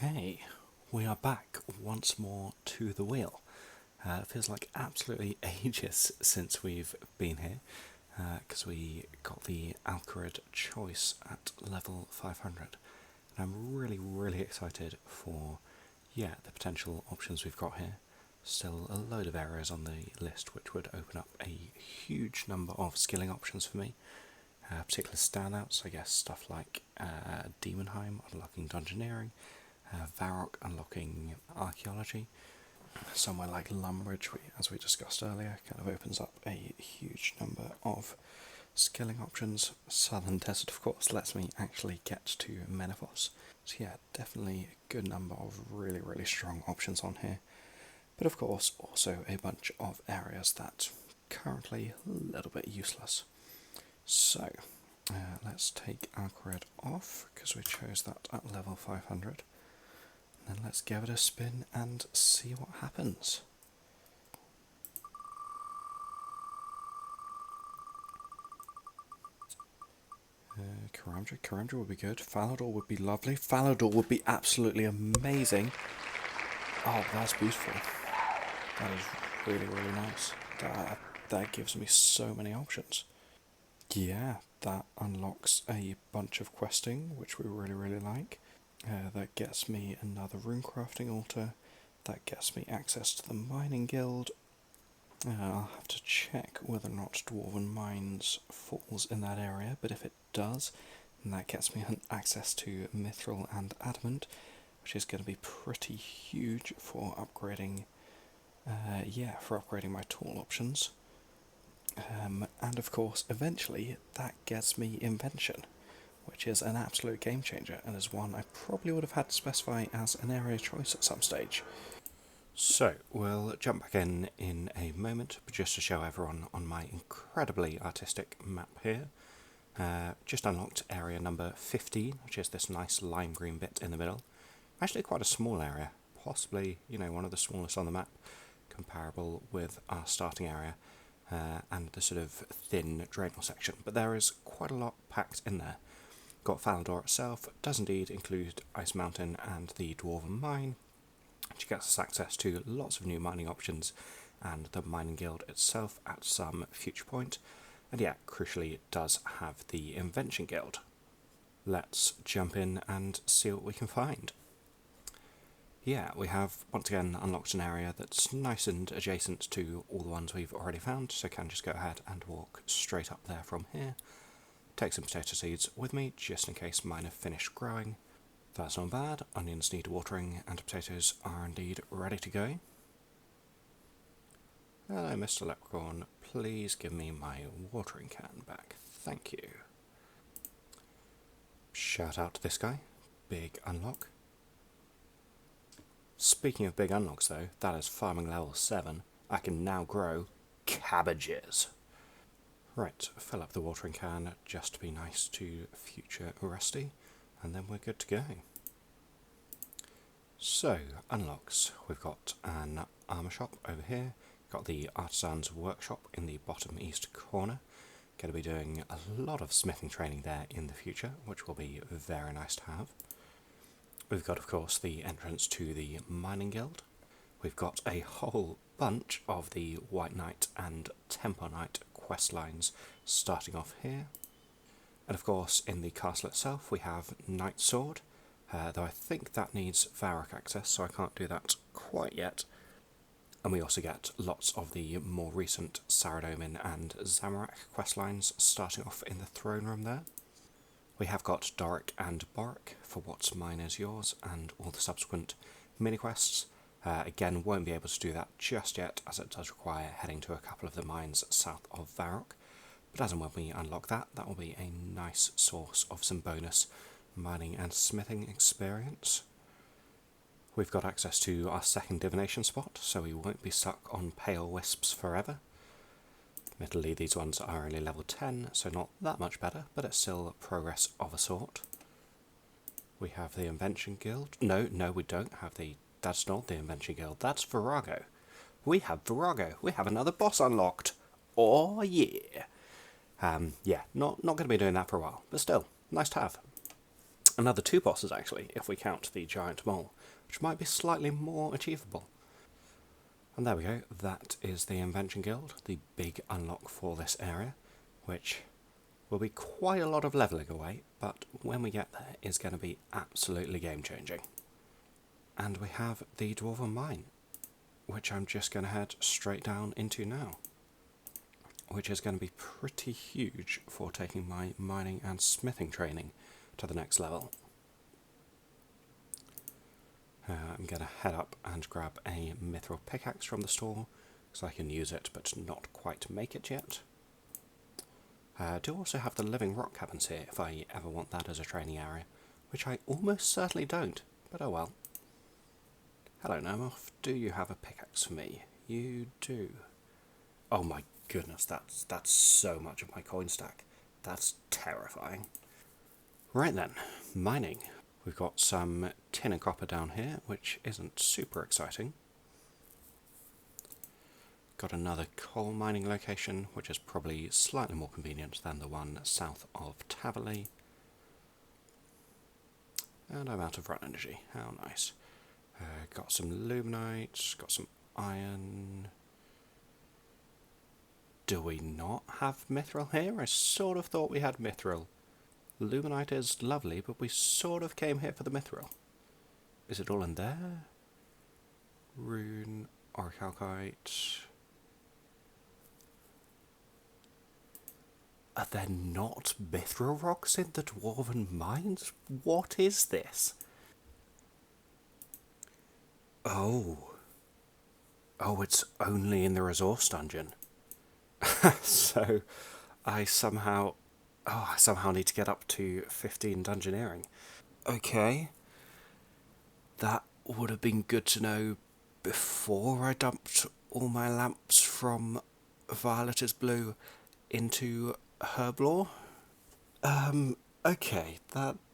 Okay, we are back once more to the wheel. It feels like absolutely ages since we've been here, because we got the Alcarid choice at level 500. And I'm really excited for, the potential options we've got here. Still a load of areas on the list which would open up a huge number of skilling options for me. Particular standouts, I guess, stuff like Demonheim unlocking Dungeoneering, Varrock unlocking Archaeology, somewhere like Lumbridge, as we discussed earlier, kind of opens up a huge number of skilling options. Southern Desert, of course, lets me actually get to Menethos. So yeah, definitely a good number of really strong options on here. But of course, also a bunch of areas that currently a little bit useless. So, let's take Alcarid off, because we chose that at level 500. And then let's give it a spin and see what happens. Karamja would be good. Falador would be lovely. Falador would be absolutely amazing. Oh, that's beautiful. That is really nice. That gives me so many options. Yeah, that unlocks a bunch of questing, which we really like. That gets me another rune crafting altar. That gets me access to the mining guild. I'll have to check whether or not Dwarven Mines falls in that area, but if it does, then that gets me access to Mithril and Adamant, which is going to be pretty huge for upgrading. For upgrading my tool options. And of course, eventually, that gets me Invention, which is an absolute game changer, and is one I probably would have had to specify as an area choice at some stage. So, we'll jump back in a moment, but just to show everyone on my incredibly artistic map here. Just unlocked area number 15, which is this nice lime green bit in the middle. Actually quite a small area, possibly, one of the smallest on the map, comparable with our starting area. And the sort of thin Draenor section, but there is quite a lot packed in there. Got Falador itself, does indeed include Ice Mountain and the Dwarven Mine, which gets us access to lots of new mining options, and the mining guild itself at some future point. And yeah, crucially, it does have the Invention Guild. Let's jump in and see what we can find. Yeah, we have once again unlocked an area that's nice and adjacent to all the ones we've already found, so can just go ahead and walk straight up there from here. Take some potato seeds with me, just in case mine have finished growing. That's not bad, onions need watering, and potatoes are indeed ready to go. Hello, Mr. Leprechaun, please give me my watering can back, thank you. Shout out to this guy, big unlock. Speaking of big unlocks though, that is farming level 7. I can now grow cabbages. Right, fill up the watering can just to be nice to future Rusty, and then we're good to go. So, unlocks. We've got an armour shop over here, got the artisan's workshop in the bottom east corner. Going to be doing a lot of smithing training there in the future, which will be very nice to have. We've got, of course, the entrance to the Mining Guild. We've got a whole bunch of the White Knight and Temple Knight quest lines starting off here. And of course, in the castle itself, we have Knight Sword, though I think that needs Varrock access, so I can't do that quite yet. And we also get lots of the more recent Saradomin and Zamorak quest lines starting off in the throne room there. We have got Doric and Boric for What's Mine Is Yours and all the subsequent mini-quests. Again, won't be able to do that just yet, as it does require heading to a couple of the mines south of Varrock. But as and when we unlock that, that will be a nice source of some bonus mining and smithing experience. We've got access to our second divination spot, so we won't be stuck on pale wisps forever. Admittedly, these ones are only level 10, so not that much better, but it's still progress of a sort. We have the Invention Guild. No, we don't have the... That's not the Invention Guild, that's Virago. We have Virago. We have another boss unlocked. Oh, yeah. Not going to be doing that for a while, but still, nice to have. Another 2 bosses, actually, if we count the giant mole, which might be slightly more achievable. And there we go, that is the Invention Guild, the big unlock for this area, which will be quite a lot of levelling away, but when we get there, it's going to be absolutely game-changing. And we have the Dwarven Mine, which I'm just going to head straight down into now, which is going to be pretty huge for taking my mining and smithing training to the next level. I'm going to head up and grab a mithril pickaxe from the store, so I can use it but not quite make it yet. I do also have the living rock cabins here if I ever want that as a training area, which I almost certainly don't, but oh well. Hello Nermoth, do you have a pickaxe for me? You do. Oh my goodness, that's so much of my coin stack. That's terrifying. Right then, mining. We've got some tin and copper down here, which isn't super exciting. Got another coal mining location, which is probably slightly more convenient than the one south of Tavaly. And I'm out of run energy, how nice. Got some luminite, got some iron. Do we not have mithril here? I sort of thought we had mithril. Luminite is lovely, but we sort of came here for the mithril. Is it all in there? Rune, orichalcite. Are there not mithril rocks in the Dwarven Mines? What is this? Oh. Oh, it's only in the resource dungeon. So, I somehow need to get up to 15 dungeoneering. Okay. That would have been good to know before I dumped all my lamps from Violet is Blue into Herblore. Okay,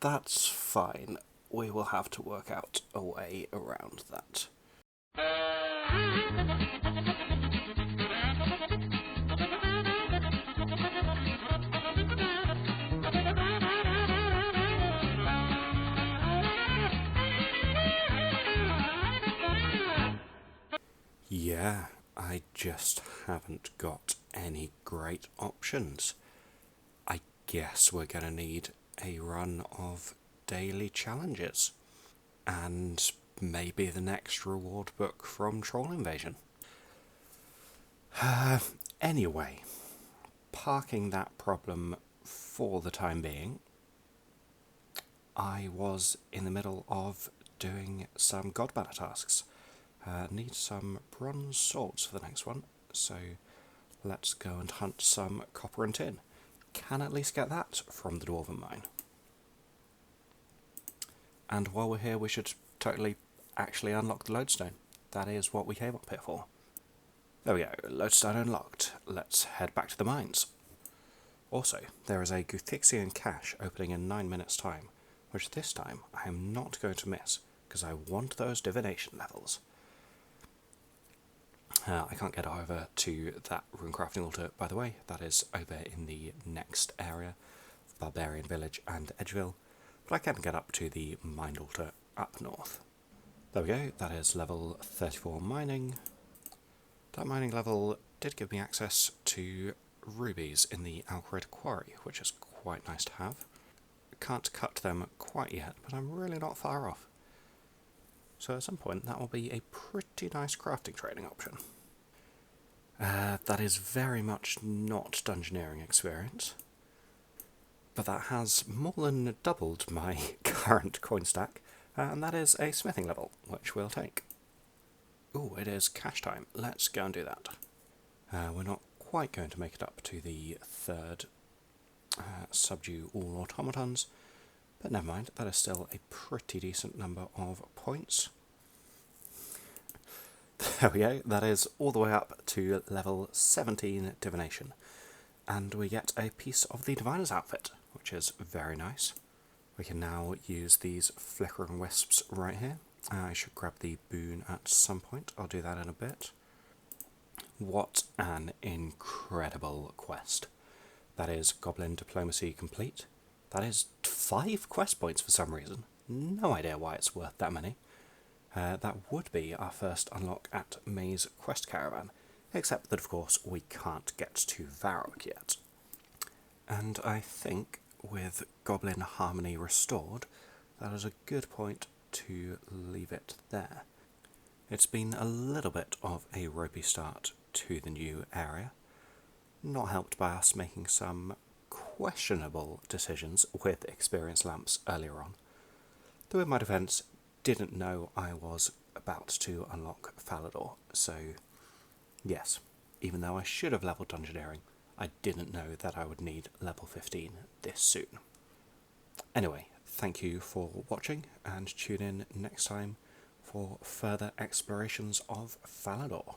that's fine. We will have to work out a way around that. Yeah, I just haven't got any great options. I guess we're going to need a run of daily challenges. And maybe the next reward book from Troll Invasion. Anyway, parking that problem for the time being, I was in the middle of doing some God Banner tasks. Need some bronze swords for the next one, so let's go and hunt some copper and tin. Can at least get that from the Dwarven Mine. And while we're here, we should totally actually unlock the lodestone. That is what we came up here for. There we go, lodestone unlocked. Let's head back to the mines. Also, there is a Guthixian cache opening in 9 minutes' time, which this time I am not going to miss, because I want those divination levels. I can't get over to that rune crafting altar, by the way. That is over in the next area, Barbarian Village and Edgeville, but I can get up to the Mind Altar up north. There we go, that is level 34 mining. That mining level did give me access to rubies in the Alcred Quarry, which is quite nice to have. Can't cut them quite yet, but I'm really not far off. So at some point that will be a pretty nice crafting training option. That is very much not dungeoneering experience, but that has more than doubled my current coin stack, and that is a smithing level, which we'll take. Ooh, it is cash time. Let's go and do that. We're not quite going to make it up to the third subdue all automatons, but never mind, that is still a pretty decent number of points. There we go, that is all the way up to level 17 divination, and we get a piece of the diviner's outfit, which is very nice. We can now use these flickering wisps right here. I should grab the boon at some point, I'll do that in a bit. What an incredible quest. That is Goblin Diplomacy complete. That is 5 quest points for some reason. No idea why it's worth that many. That would be our first unlock at May's Quest Caravan, except that of course we can't get to Varrock yet. And I think with Goblin Harmony restored, that is a good point to leave it there. It's been a little bit of a ropey start to the new area, not helped by us making some questionable decisions with experience lamps earlier on. Though in my defence, didn't know I was about to unlock Falador, so yes, even though I should have leveled Dungeoneering, I didn't know that I would need level 15 this soon. Anyway, thank you for watching, and tune in next time for further explorations of Falador.